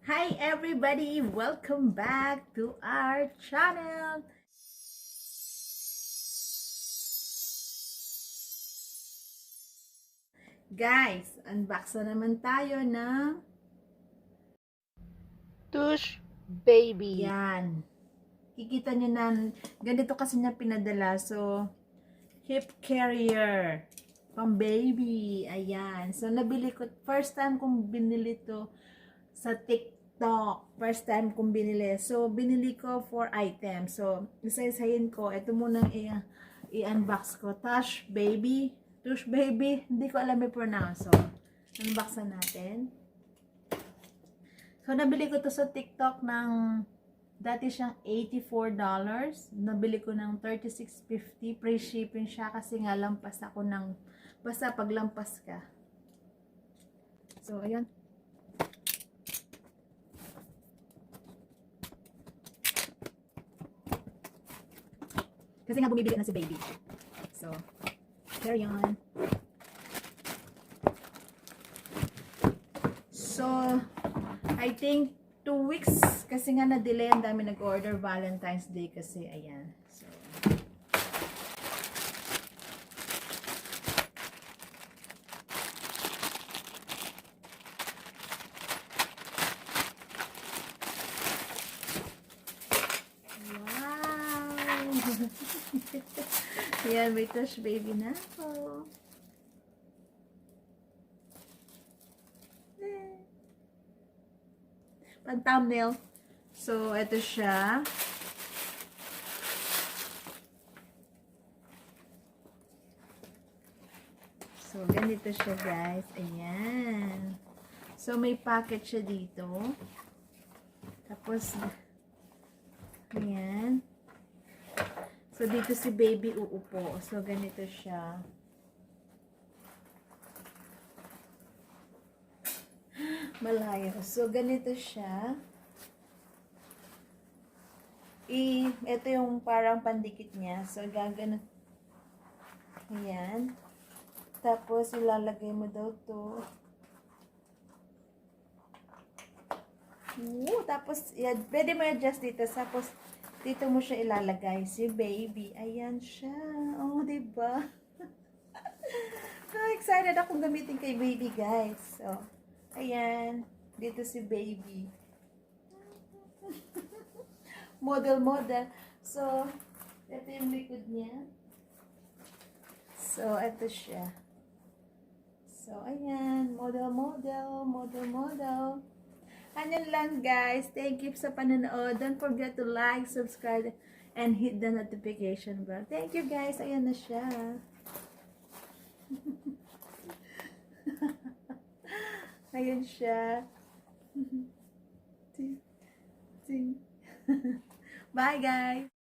Hi everybody! Welcome back to our channel! Guys, unbox na naman tayo ng Tush Baby. yan. Kikita nyo na, ganito kasi niya pinadala. So, hip carrier. Pang baby. Ayan. So, nabili ko, first time kong binili to sa TikTok. First time kong binili. So, binili ko 4 items. So, isa-isahin ko. Ito munang i-unbox ko. Tush Baby. Tush Baby. Hindi ko alam i-pronounce. So, unbox na natin. So, nabili ko to sa TikTok ng, dati siyang $84. Nabili ko ng $36.50. Free shipping siya kasi nga lampas ako ng, basta paglampas ka. So, ayan. Kasi nga bumibili na si baby. So, carry on. So, I think 2 weeks kasi nga na-delay, ang dami nag-order Valentine's Day kasi, ayan. So, wow! Ayan, may Tush Baby na ako. Pang thumbnail. So, ito siya. So, ganito siya, guys. Ayan. So, may packet siya dito. Tapos, ayan. So, dito si baby uupo. So, ganito siya. Malayo. So, ganito siya. Ito yung parang pandikit niya. So, gagano. Ayan. Tapos, ilalagay mo daw to. Tapos, pwede mo i-adjust dito. Tapos, dito mo siya ilalagay. Si baby. Ayan siya. Oh, diba? So, excited akong gamitin kay baby, guys. So, ayan. Dito si baby. Model. So, ito yung likod niya. So, ito siya. So, ayan. Model. Ayan lang, guys. Thank you sa panonood. Don't forget to like, subscribe, and hit the notification bell. Thank you, guys. Ayan na siya. Ayan siya. Bye, guys.